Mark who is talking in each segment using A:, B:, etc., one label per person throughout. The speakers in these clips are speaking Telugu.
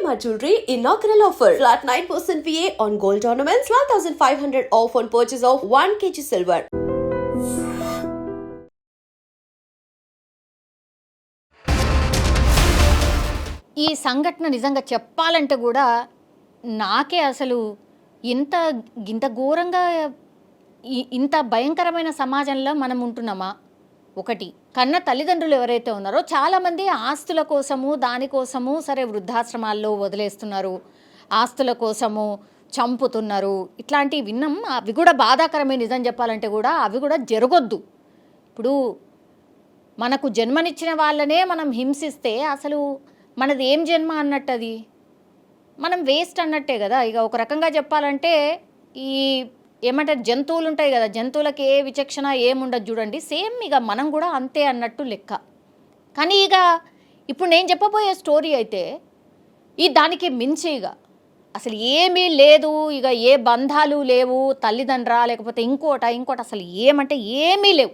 A: Shalimar Jewelry inaugural offer. Flat 9% VA on gold ornaments, 12,500 off on purchase of 1 kg silver.
B: ఈ సంఘటన నిజంగా చెప్పాలంటే కూడా నాకే అసలు ఇంత ఇంత ఘోరంగా ఇంత భయంకరమైన సమాజంలో మనం ఉంటున్నామా? ఒకటి, కన్న తల్లిదండ్రులు ఎవరైతే ఉన్నారో చాలామంది ఆస్తుల కోసము దానికోసము సరే వృద్ధాశ్రమాల్లో వదిలేస్తున్నారు, ఆస్తుల కోసము చంపుతున్నారు, ఇట్లాంటివి విన్నాం. అవి కూడా బాధాకరమే నిజం చెప్పాలంటే కూడా. అవి కూడా జరగొద్దు. ఇప్పుడు మనకు జన్మనిచ్చిన వాళ్ళనే మనం హింసిస్తే అసలు మనది ఏం జన్మ అన్నట్టు, అది మనం వేస్ట్ అన్నట్టే కదా. ఇక ఒక రకంగా చెప్పాలంటే ఈ ఏమంటారు, జంతువులు ఉంటాయి కదా, జంతువులకి ఏ విచక్షణ ఏముండదు చూడండి, సేమ్ ఇక మనం కూడా అంతే అన్నట్టు లెక్క. కానీ ఇక ఇప్పుడు నేను చెప్పబోయే స్టోరీ అయితే దానికి మించి ఇక అసలు ఏమీ లేదు, ఇక ఏ బంధాలు లేవు, తల్లిదండ్రా లేకపోతే ఇంకోటి అసలు ఏమంటే ఏమీ లేవు.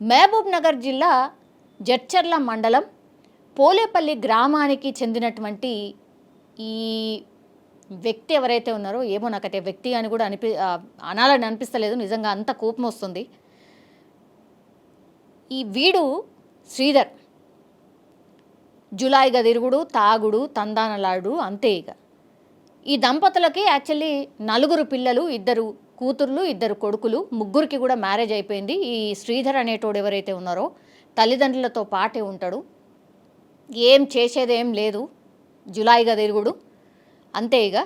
B: మహబూబ్ నగర్ జిల్లా జడ్చర్ల మండలం పోలేపల్లి గ్రామానికి చెందినటువంటి ఈ వ్యక్తి ఎవరైతే ఉన్నారో, ఏమో నాకైతే వ్యక్తి అని కూడా అనాలని అనిపిస్తలేదు, నిజంగా అంత కోపం వస్తుంది. ఈ వీడు శ్రీధర్ జులాయిగా తిరుగుడు, తాగుడు, తందానలాడు, అంతే. ఇక ఈ దంపతులకి యాక్చువల్లీ 4 పిల్లలు, 2 కూతుర్లు 2 కొడుకులు, ముగ్గురికి కూడా మ్యారేజ్ అయిపోయింది. ఈ శ్రీధర్ అనేటోడు ఎవరైతే ఉన్నారో తల్లిదండ్రులతో పాటే ఉంటాడు, ఏం చేసేదేం లేదు, జులాయిగా తిరుగుడు, అంతే. ఇక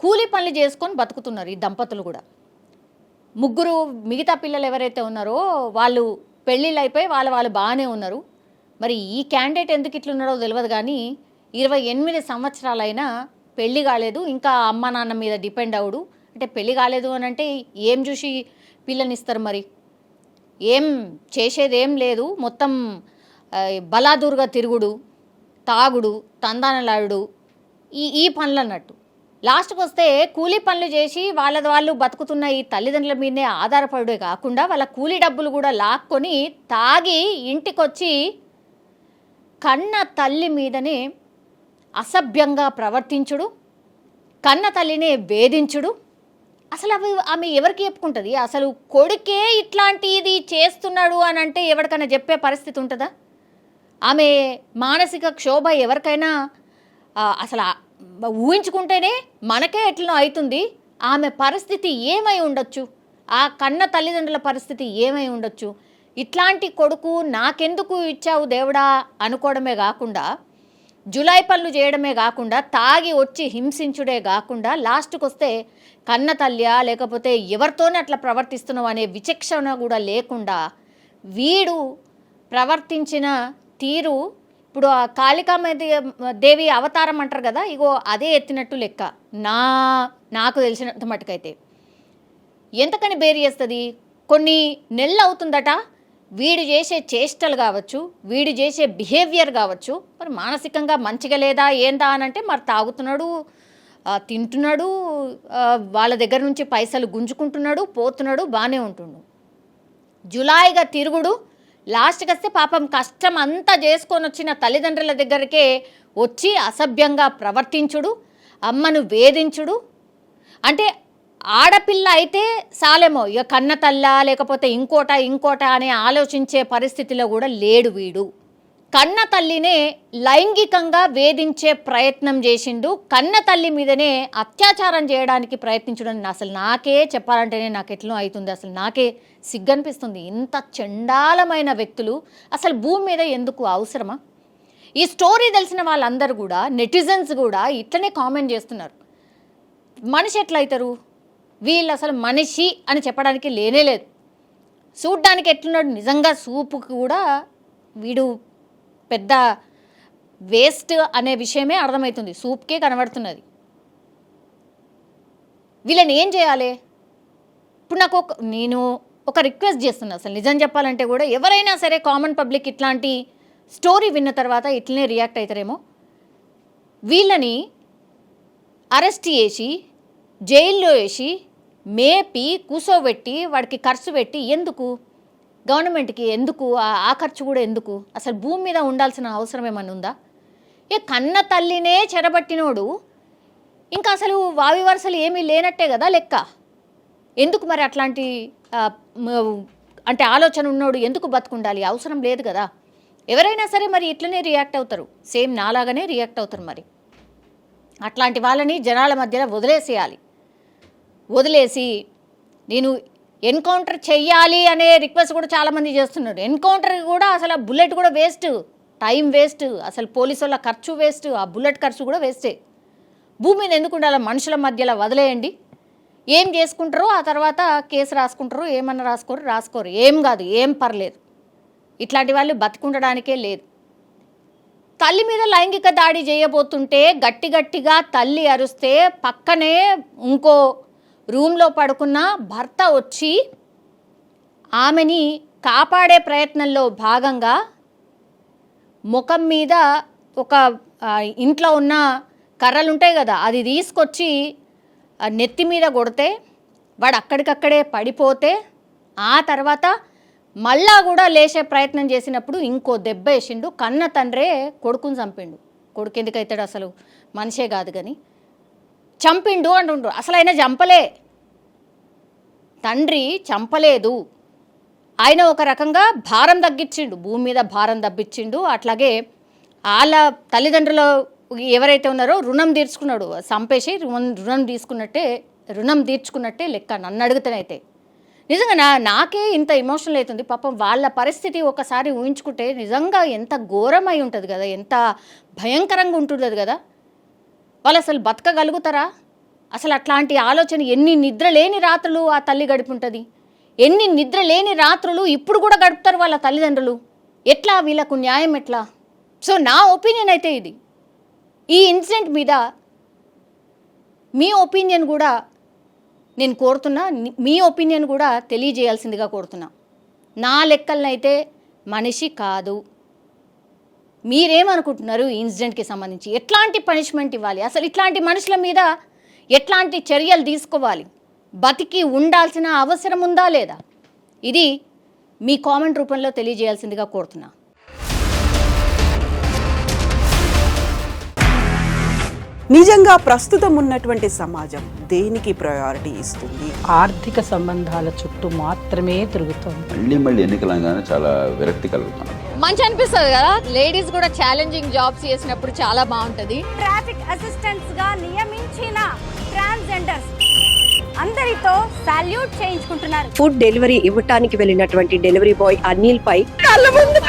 B: కూలీ పనులు చేసుకొని బతుకుతున్నారు ఈ దంపతులు కూడా. ముగ్గురు మిగతా పిల్లలు ఎవరైతే ఉన్నారో వాళ్ళు పెళ్ళిళ్ళు అయిపోయి వాళ్ళు బాగానే ఉన్నారు. మరి ఈ క్యాండిడేట్ ఎందుకు ఇట్లున్నాడో తెలియదు కానీ 28 సంవత్సరాలైనా పెళ్ళి కాలేదు, ఇంకా అమ్మ నాన్న మీద డిపెండ్ అవుడు. అంటే పెళ్ళి కాలేదు అని అంటే ఏం చూసి పిల్లనిస్తారు? మరి ఏం చేసేదేం లేదు, మొత్తం బలాదూరుగా తిరుగుడు, తాగుడు, తందానలాడు, ఈ పనులు అన్నట్టు. లాస్ట్కి వస్తే కూలీ పనులు చేసి వాళ్ళు బతుకుతున్న ఈ తల్లిదండ్రుల మీదనే ఆధారపడే కాకుండా వాళ్ళ కూలీ డబ్బులు కూడా లాక్కొని తాగి ఇంటికొచ్చి కన్న తల్లి మీదనే అసభ్యంగా ప్రవర్తించుడు, కన్న తల్లినే వేధించుడు. అసలు ఆమె ఎవరికి చెప్పుకుంటుంది? అసలు కొడుకే ఇట్లాంటిది చేస్తున్నాడు అని అంటే ఎవరికైనా చెప్పే పరిస్థితి ఉంటుందా? ఆమె మానసిక క్షోభ ఎవరికైనా అసలు ఊహించుకుంటేనే మనకే ఎట్లనో అవుతుంది. ఆమె పరిస్థితి ఏమై ఉండొచ్చు, ఆ కన్న తల్లిదండ్రుల పరిస్థితి ఏమై ఉండొచ్చు? ఇట్లాంటి కొడుకు నాకెందుకు ఇచ్చావు దేవుడా అనుకోవడమే కాకుండా, జులాయి పనులు చేయడమే కాకుండా, తాగి వచ్చి హింసించుడే కాకుండా, లాస్ట్కి వస్తే కన్న తల్లియా లేకపోతే ఎవరితోనే అట్లా ప్రవర్తిస్తున్నావు అనే విచక్షణ కూడా లేకుండా వీడు ప్రవర్తించిన తీరు ఇప్పుడు ఆ కాళికాదేవి అవతారం అంటారు కదా, ఇగో అదే ఎత్తినట్టు లెక్క. నాకు తెలిసినంత మటుకైతే ఎంతకని బేరు చేస్తుంది? కొన్ని నెలలు అవుతుందట వీడు చేసే చేష్టలు కావచ్చు, వీడు చేసే బిహేవియర్ కావచ్చు, మరి మానసికంగా మంచిగా లేదా ఏందా అని అంటే మరి తాగుతున్నాడు, తింటున్నాడు, వాళ్ళ దగ్గర నుంచి పైసలు గుంజుకుంటున్నాడు, పోతున్నాడు, బాగానే ఉంటున్నాడు. జులాయిగా తిరుగుడు, లాస్ట్కి వస్తే పాపం కష్టం అంతా చేసుకొని వచ్చిన తల్లిదండ్రుల దగ్గరికే వచ్చి అసభ్యంగా ప్రవర్తించుడు, అమ్మను వేధించుడు. అంటే ఆడపిల్ల అయితే సాలేమో, ఇక కన్న తల్లా లేకపోతే ఇంకోట అని ఆలోచించే పరిస్థితిలో కూడా లేడు వీడు. కన్న తల్లినే లైంగికంగా వేధించే ప్రయత్నం చేసిండు, కన్న తల్లి మీదనే అత్యాచారం చేయడానికి ప్రయత్నించడం. అసలు నాకే చెప్పాలంటేనే నాకు ఎట్లా అవుతుంది, అసలు నాకే సిగ్గనిపిస్తుంది. ఇంత చండాలమైన వ్యక్తులు అసలు భూమి మీద ఎందుకు అవసరమా? ఈ స్టోరీ తెలిసిన వాళ్ళందరూ కూడా, నెటిజన్స్ కూడా ఇట్లనే కామెంట్ చేస్తున్నారు. మనిషి ఎట్లయితారు వీళ్ళు? అసలు మనిషి అని చెప్పడానికి లేనే లేదు. చూడ్డానికి ఎట్లున్నాడు, నిజంగా సూపుకి కూడా వీడు పెద్ద వేస్ట్ అనే విషయమే అర్థమవుతుంది, సూప్కే కనబడుతున్నది. వీళ్ళని ఏం చేయాలి? ఇప్పుడు నాకు నేను ఒక రిక్వెస్ట్ చేస్తున్నా. అసలు నిజం చెప్పాలంటే కూడా ఎవరైనా సరే కామన్ పబ్లిక్ ఇట్లాంటి స్టోరీ విన్న తర్వాత ఇట్లనే రియాక్ట్ అవుతారేమో. వీళ్ళని అరెస్ట్ చేసి జైల్లో వేసి మేపి కూసోబెట్టి వాడికి ఖర్చు పెట్టి ఎందుకు? గవర్నమెంట్కి ఎందుకు ఆ ఖర్చు కూడా ఎందుకు? అసలు భూమి మీద ఉండాల్సిన అవసరం ఏమైనా ఉందా? కన్న తల్లినే చెరబట్టినోడు ఇంకా అసలు వావి వరుసలు ఏమీ లేనట్టే కదా లెక్క. ఎందుకు మరి అట్లాంటి అంటే ఆలోచన ఉన్నోడు ఎందుకు బతుకుండాలి? అవసరం లేదు కదా. ఎవరైనా సరే మరి ఇట్లనే రియాక్ట్ అవుతారు, సేమ్ నాలాగానే రియాక్ట్ అవుతారు. మరి అట్లాంటి వాళ్ళని జనాల మధ్యలో వదిలేసేయాలి. వదిలేసి నేను ఎన్కౌంటర్ చెయ్యాలి అనే రిక్వెస్ట్ కూడా చాలామంది చేస్తున్నారు. ఎన్కౌంటర్ కూడా అసలు ఆ బుల్లెట్ కూడా వేస్ట్, టైం వేస్ట్, అసలు పోలీసు వాళ్ళ ఖర్చు వేస్ట్, ఆ బుల్లెట్ ఖర్చు కూడా వేస్టే. భూమి మీద ఎందుకు ఉండాలి? మనుషుల మధ్యలో వదిలేయండి. ఏం చేసుకుంటారో ఆ తర్వాత కేసు రాసుకుంటారు, ఏమన్నా రాసుకోరు, ఏం కాదు, ఏం పర్లేదు. ఇట్లాంటి వాళ్ళు బతుకుండడానికే లేదు. తల్లి మీద లైంగిక దాడి చేయబోతుంటే గట్టిగా తల్లి అరుస్తే పక్కనే ఇంకో రూమ్లో పడుకున్న భర్త వచ్చి ఆమెని కాపాడే ప్రయత్నంలో భాగంగా ముఖం మీద ఒక ఇంట్లో ఉన్న కర్రలు ఉంటాయి కదా, అది తీసుకొచ్చి నెత్తి మీద కొడితే వాడు అక్కడికక్కడే పడిపోతే ఆ తర్వాత మళ్ళా కూడా లేచే ప్రయత్నం చేసినప్పుడు ఇంకో దెబ్బ వేసిండు. కన్న తండ్రే కొడుకుని చంపిండు. కొడుకు ఎందుకు అవుతాడు? అసలు మనిషే కాదు కానీ చంపిండు అంటుండ్రు. అసలు ఆయన చంపలే, తండ్రి చంపలేదు. ఆయన ఒక రకంగా భారం తగ్గించిండు, భూమి మీద భారం తగ్గించిండు. అట్లాగే వాళ్ళ తల్లిదండ్రులు ఎవరైతే ఉన్నారో రుణం తీర్చుకున్నాడు, చంపేసి రుణం తీర్చుకున్నట్టే లెక్క. నన్ను అడుగుతానైతే నిజంగా నాకే ఇంత ఎమోషనల్ అవుతుంది. పాపం వాళ్ళ పరిస్థితి ఒకసారి ఊహించుకుంటే నిజంగా ఎంత ఘోరమై ఉంటుంది కదా, ఎంత భయంకరంగా ఉంటుంది కదా. వాళ్ళు అసలు బతకగలుగుతారా? అసలు అట్లాంటి ఆలోచన ఎన్ని నిద్రలేని రాత్రులు ఆ తల్లి గడుపుంటుంది, ఎన్ని నిద్రలేని రాత్రులు ఇప్పుడు కూడా గడుపుతారు వాళ్ళ తల్లిదండ్రులు. ఎట్లా వీళ్ళకు న్యాయం ఎట్లా? సో నా ఒపీనియన్ అయితే ఇది. ఈ ఇన్సిడెంట్ మీద మీ ఒపీనియన్ కూడా నేను కోరుతున్నా, మీ ఒపీనియన్ కూడా తెలియజేయాల్సిందిగా కోరుతున్నా. నా లెక్కలనైతే మనిషి కాదు. మీరేమనుకుంటున్నారు ఈ ఇన్సిడెంట్కి సంబంధించి? ఎట్లాంటి పనిష్మెంట్ ఇవ్వాలి? అసలు ఇట్లాంటి మనుషుల మీద ఎట్లాంటి చర్యలు తీసుకోవాలి? బతికి ఉండాల్సిన అవసరం ఉందా లేదా? ఇది మీ కామెంట్ రూపంలో తెలియజేయాల్సిందిగా కోరుతున్నా.
C: నిజంగా ప్రస్తుతం ఉన్నటువంటి సమాజం దేనికి ప్రయారిటీ ఇస్తుంది?
D: ఆర్థిక సంబంధాల చుట్టూ మాత్రమే తిరుగుతుంది.
E: మళ్ళీ ఎన్నికలంగానే చాలా విరక్తి కలుగుతాం.
B: మంచి అనిపిస్తుంది కదా, లేడీస్ కూడా ఛాలెంజింగ్ జాబ్స్ చేసినప్పుడు చాలా బాగుంటుంది.
F: ట్రాఫిక్ అసిస్టెంట్స్ గా నియమించిన ట్రాన్స్జెండర్స్ అందరితో సాల్యూట్ చేయించుకుంటున్నారు.
G: ఫుడ్ డెలివరీ ఇవ్వటానికి వెళ్ళినటువంటి డెలివరీ బాయ్ అనిల్ పై
C: కళ్ళ ముందు